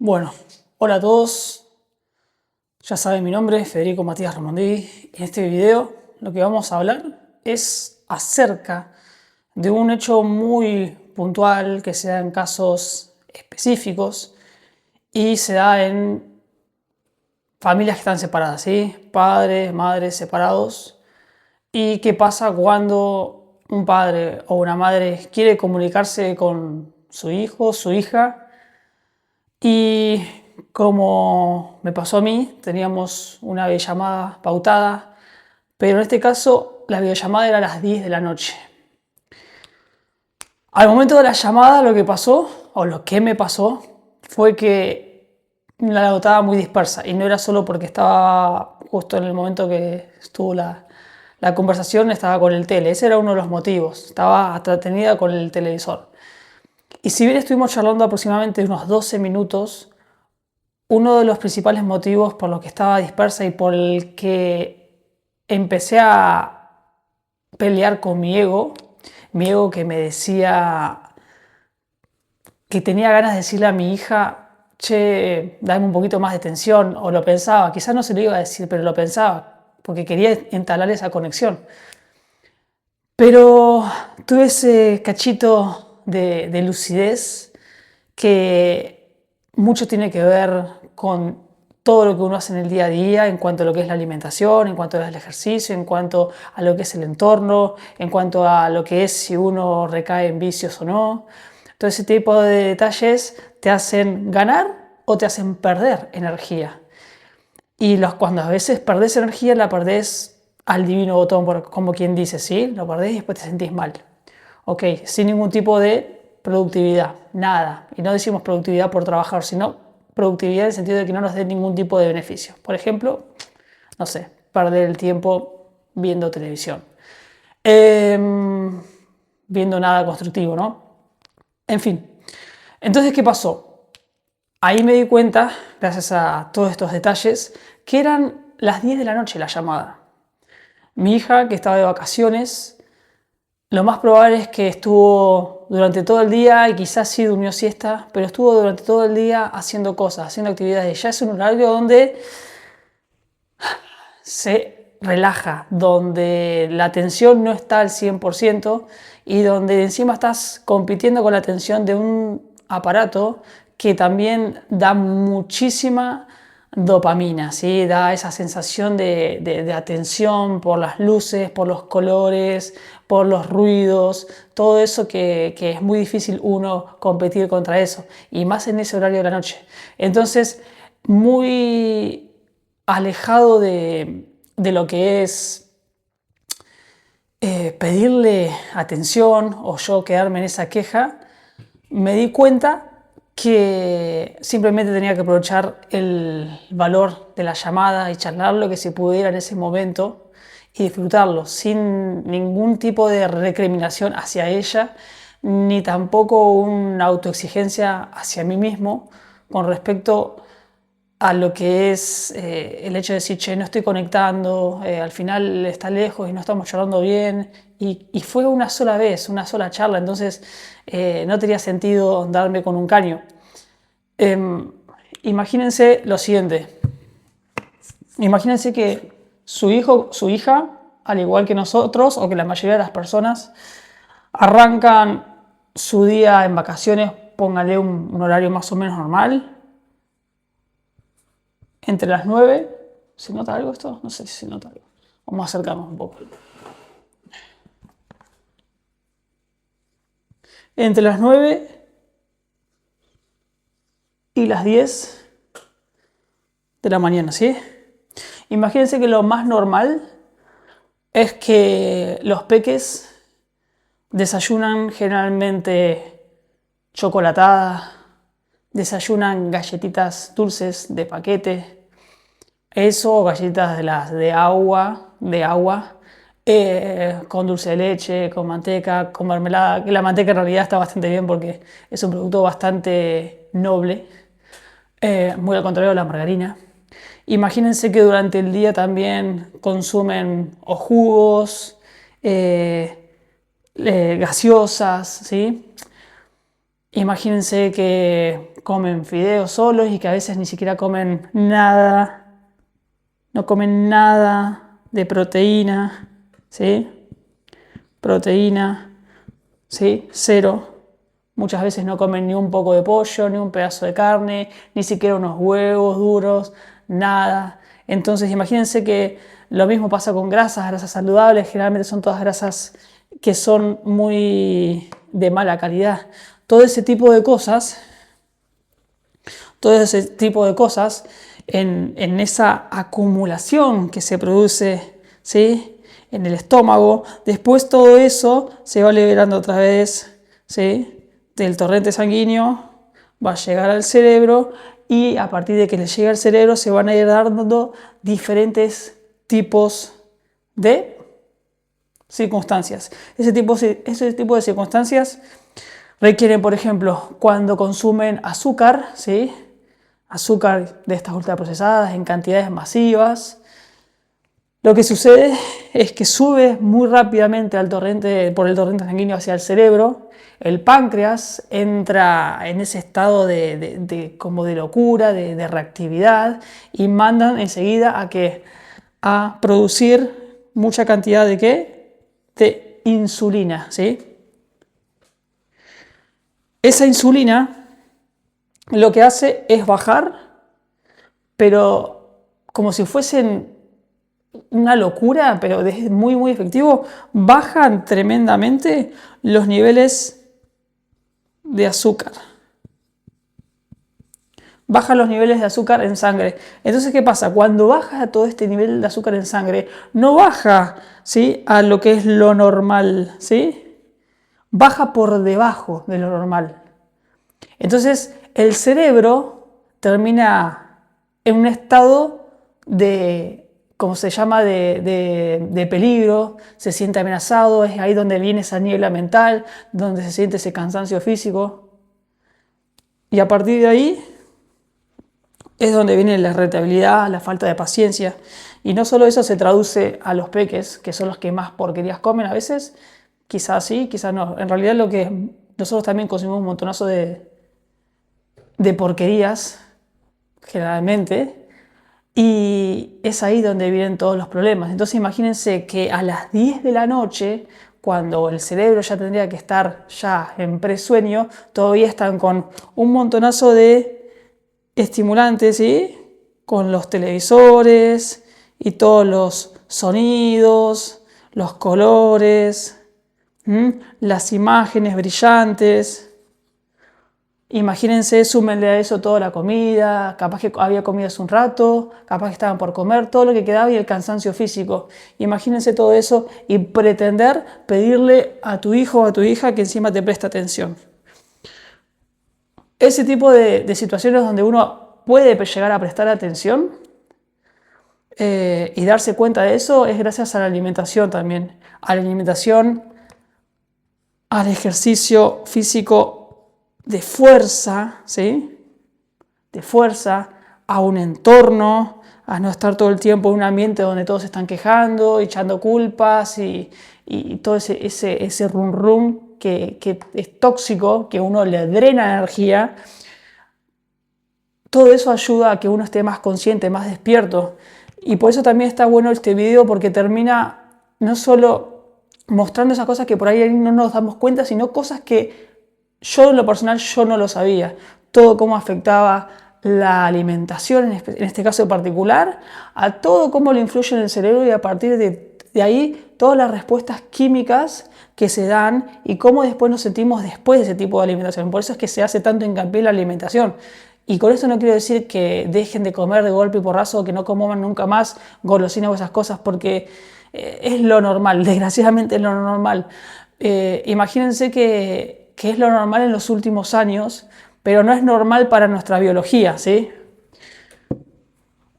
Bueno, hola a todos, ya saben mi nombre, Federico Matías Ramondi. En este video lo que vamos a hablar es acerca de un hecho muy puntual que se da en casos específicos y se da en familias que están separadas, ¿sí? Padres, madres separados. ¿Y qué pasa cuando un padre o una madre quiere comunicarse con su hijo, su hija? Y como me pasó a mí, teníamos una videollamada pautada, pero en este caso la videollamada era a las 10 de la noche. Al momento de la llamada lo que pasó, o lo que me pasó, fue que la notaba muy dispersa y no era solo porque estaba justo en el momento que estuvo la conversación, estaba con el tele, ese era uno de los motivos, estaba entretenida con el televisor. Y si bien estuvimos charlando aproximadamente unos 12 minutos, uno de los principales motivos por los que estaba dispersa y por el que empecé a pelear con mi ego que me decía que tenía ganas de decirle a mi hija, che, dame un poquito más de atención, o lo pensaba, quizás no se lo iba a decir, pero lo pensaba, porque quería entablar esa conexión. Pero tuve ese cachito de lucidez que mucho tiene que ver con todo lo que uno hace en el día a día, en cuanto a lo que es la alimentación, en cuanto al ejercicio, en cuanto a lo que es el entorno, en cuanto a lo que es si uno recae en vicios o no. Todo ese tipo de detalles te hacen ganar o te hacen perder energía. Y cuando a veces perdés energía, la perdés al divino botón, como quien dice, ¿sí? Lo perdés y después te sentís mal. Ok, sin ningún tipo de productividad, nada. Y no decimos productividad por trabajar, sino productividad en el sentido de que no nos dé ningún tipo de beneficio. Por ejemplo, no sé, perder el tiempo viendo televisión. Viendo nada constructivo, ¿no? En fin. Entonces, ¿qué pasó? Ahí me di cuenta, gracias a todos estos detalles, que eran las 10 de la noche la llamada. Mi hija, que estaba de vacaciones, lo más probable es que estuvo durante todo el día y quizás sí durmió siesta, pero estuvo durante todo el día haciendo cosas, haciendo actividades. Ya es un horario donde se relaja, donde la atención no está al 100% y donde encima estás compitiendo con la atención de un aparato que también da muchísima dopamina, ¿sí? Da esa sensación de atención por las luces, por los colores, por los ruidos, todo eso que es muy difícil uno competir contra eso, y más en ese horario de la noche. Entonces, muy alejado de lo que es pedirle atención o yo quedarme en esa queja, me di cuenta que simplemente tenía que aprovechar el valor de la llamada y charlar lo que se pudiera en ese momento y disfrutarlo sin ningún tipo de recriminación hacia ella, ni tampoco una autoexigencia hacia mí mismo con respecto a lo que es el hecho de decir, che, no estoy conectando, al final está lejos y no estamos charlando bien. Y fue una sola vez, una sola charla, entonces no tenía sentido darme con un caño. Imagínense lo siguiente, imagínense que su hijo, su hija, al igual que nosotros o que la mayoría de las personas, arrancan su día en vacaciones, póngale un horario más o menos normal, entre las 9, ¿se nota algo esto? No sé si se nota algo. Vamos a acercarnos un poco. Entre las 9 y las 10 de la mañana, ¿sí? Imagínense que lo más normal es que los peques desayunan generalmente chocolatada, desayunan galletitas dulces de paquete, eso, galletitas de agua, con dulce de leche, con manteca, con mermelada, que la manteca en realidad está bastante bien porque es un producto bastante noble, muy al contrario de la margarina. Imagínense que durante el día también consumen o jugos, gaseosas, ¿sí? Imagínense que comen fideos solos y que a veces ni siquiera comen nada, no comen nada de proteína, ¿sí? Proteína, ¿sí? Cero. Muchas veces no comen ni un poco de pollo, ni un pedazo de carne, ni siquiera unos huevos duros, nada. Entonces imagínense que lo mismo pasa con grasas saludables, generalmente son todas grasas que son muy de mala calidad. Todo ese tipo de cosas, en esa acumulación que se produce, ¿sí? En el estómago, después todo eso se va liberando otra vez, ¿sí? Del torrente sanguíneo, va a llegar al cerebro y a partir de que le llegue al cerebro se van a ir dando diferentes tipos de circunstancias. Ese tipo de circunstancias requieren, por ejemplo, cuando consumen azúcar, ¿sí? Azúcar de estas ultraprocesadas en cantidades masivas. Lo que sucede es que sube muy rápidamente por el torrente sanguíneo hacia el cerebro. El páncreas entra en ese estado como de locura, de reactividad, y mandan enseguida a producir mucha cantidad de ¿qué? De insulina, ¿sí? Esa insulina lo que hace es bajar, pero como si fuesen una locura, pero es muy, muy efectivo, bajan tremendamente los niveles de azúcar. Bajan los niveles de azúcar en sangre. Entonces, ¿qué pasa? Cuando baja todo este nivel de azúcar en sangre, no baja, ¿sí? A lo que es lo normal, ¿sí? Baja por debajo de lo normal. Entonces, el cerebro termina en un estado como se llama, de peligro, se siente amenazado, es ahí donde viene esa niebla mental, donde se siente ese cansancio físico. Y a partir de ahí es donde viene la irritabilidad, la falta de paciencia. Y no solo eso se traduce a los peques, que son los que más porquerías comen a veces, quizás sí, quizás no. En realidad nosotros también consumimos un montonazo de porquerías, generalmente, y es ahí donde vienen todos los problemas. Entonces imagínense que a las 10 de la noche, cuando el cerebro ya tendría que estar ya en presueño, todavía están con un montonazo de estimulantes, ¿sí? Con los televisores y todos los sonidos, los colores, las imágenes brillantes. Imagínense, súmenle a eso toda la comida, capaz que había comido hace un rato, capaz que estaban por comer, todo lo que quedaba y el cansancio físico. Imagínense todo eso y pretender pedirle a tu hijo o a tu hija que encima te preste atención. Ese tipo de situaciones donde uno puede llegar a prestar atención y darse cuenta de eso es gracias a la alimentación también. A la alimentación, al ejercicio físico de fuerza, ¿sí? De fuerza, a un entorno, a no estar todo el tiempo en un ambiente donde todos se están quejando, echando culpas y todo ese rum rum que es tóxico, que uno le drena energía. Todo eso ayuda a que uno esté más consciente, más despierto. Y por eso también está bueno este video, porque termina no solo mostrando esas cosas que por ahí no nos damos cuenta, sino cosas que yo en lo personal yo no lo sabía. Todo cómo afectaba la alimentación, en este caso en particular, a todo cómo le influye en el cerebro y a partir de ahí todas las respuestas químicas que se dan y cómo después nos sentimos después de ese tipo de alimentación. Por eso es que se hace tanto hincapié en la alimentación. Y con esto no quiero decir que dejen de comer de golpe y porrazo, que no coman nunca más golosinas o esas cosas, porque es lo normal, desgraciadamente es lo normal. Imagínense que es lo normal en los últimos años, pero no es normal para nuestra biología, ¿sí?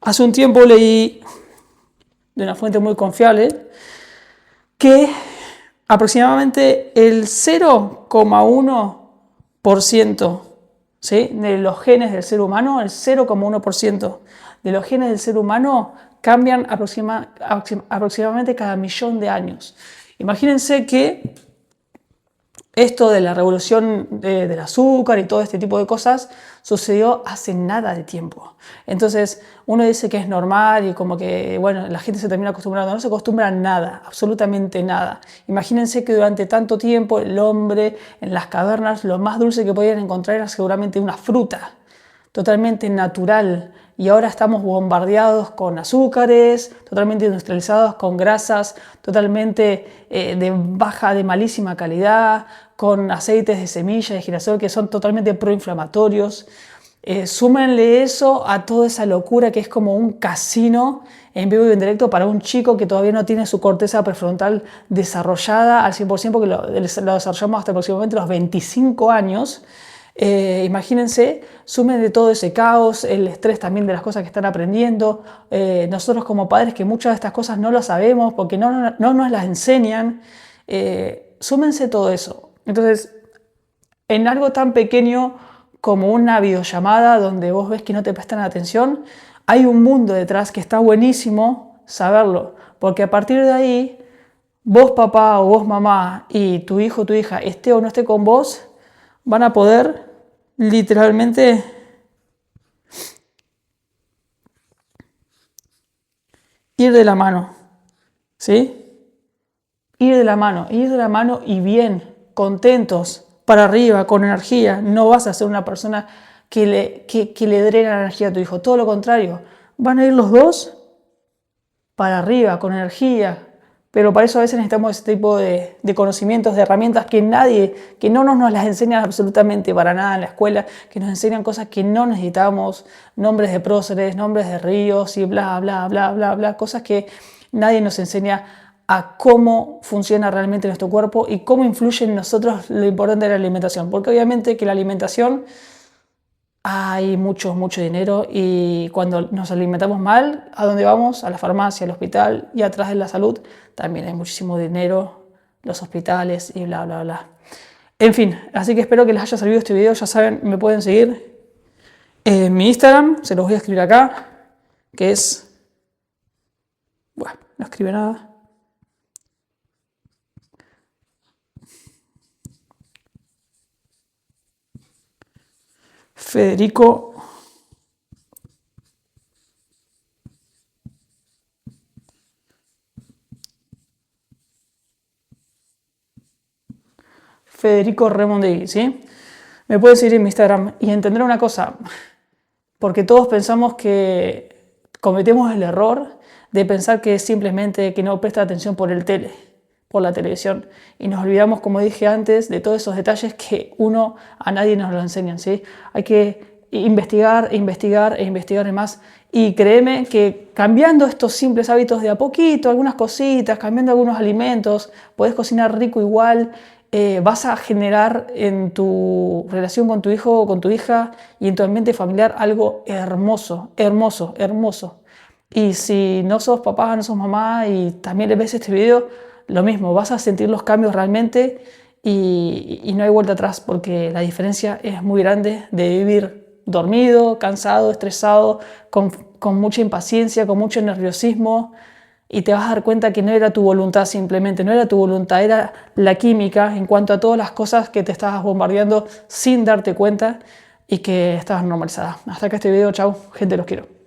Hace un tiempo leí de una fuente muy confiable que aproximadamente el 0,1%, ¿sí? De los genes del ser humano, el 0,1% de los genes del ser humano cambian aproximadamente cada 1.000.000 de años. Imagínense que Esto de la revolución del azúcar y todo este tipo de cosas sucedió hace nada de tiempo. Entonces uno dice que es normal y como que, bueno, la gente se termina acostumbrando. No se acostumbra a nada, absolutamente nada. Imagínense que durante tanto tiempo el hombre en las cavernas lo más dulce que podían encontrar era seguramente una fruta totalmente natural, y ahora estamos bombardeados con azúcares, totalmente industrializados, con grasas totalmente de malísima calidad, con aceites de semilla, de girasol que son totalmente proinflamatorios. Súmenle eso a toda esa locura que es como un casino en vivo y en directo para un chico que todavía no tiene su corteza prefrontal desarrollada al 100%, porque lo desarrollamos hasta aproximadamente los 25 años. Imagínense, sumen de todo ese caos, el estrés también de las cosas que están aprendiendo. Nosotros como padres que muchas de estas cosas no las sabemos porque no nos las enseñan. Súmense todo eso. Entonces, en algo tan pequeño como una videollamada donde vos ves que no te prestan atención, hay un mundo detrás que está buenísimo saberlo, porque a partir de ahí, vos papá o vos mamá y tu hijo o tu hija, esté o no esté con vos, van a poder literalmente ir de la mano, ¿sí? Ir de la mano y bien, contentos, para arriba, con energía. No vas a ser una persona que le drena la energía a tu hijo, todo lo contrario. Van a ir los dos para arriba, con energía. Pero para eso a veces necesitamos ese tipo de conocimientos, de herramientas que no nos las enseñan absolutamente para nada en la escuela, que nos enseñan cosas que no necesitamos, nombres de próceres, nombres de ríos y bla, bla, bla, bla, bla, cosas que nadie nos enseña a cómo funciona realmente nuestro cuerpo y cómo influye en nosotros lo importante de la alimentación. Porque obviamente que la alimentación, hay mucho dinero, y cuando nos alimentamos mal, ¿a dónde vamos? A la farmacia, al hospital, y atrás de la salud también hay muchísimo dinero, los hospitales y bla, bla, bla. En fin, así que espero que les haya servido este video. Ya saben, me pueden seguir en mi Instagram, se los voy a escribir acá, que es... Bueno, no escribe nada. Federico Remondegui, ¿sí? Me pueden seguir en mi Instagram y entender una cosa, porque todos pensamos que cometemos el error de pensar que es simplemente que no presta atención por la televisión, y nos olvidamos, como dije antes, de todos esos detalles que a nadie nos lo enseñan, ¿sí? Hay que investigar, investigar e investigar más, y créeme que cambiando estos simples hábitos de a poquito, algunas cositas, cambiando algunos alimentos, podés cocinar rico igual. Vas a generar en tu relación con tu hijo o con tu hija y en tu ambiente familiar algo hermoso, hermoso, hermoso. Y si no sos papá, no sos mamá y también le ves este video, lo mismo, vas a sentir los cambios realmente, y no hay vuelta atrás, porque la diferencia es muy grande de vivir dormido, cansado, estresado, con mucha impaciencia, con mucho nerviosismo, y te vas a dar cuenta que no era tu voluntad simplemente, no era tu voluntad, era la química en cuanto a todas las cosas que te estabas bombardeando sin darte cuenta y que estabas normalizada. Hasta acá este video, chao, gente, los quiero.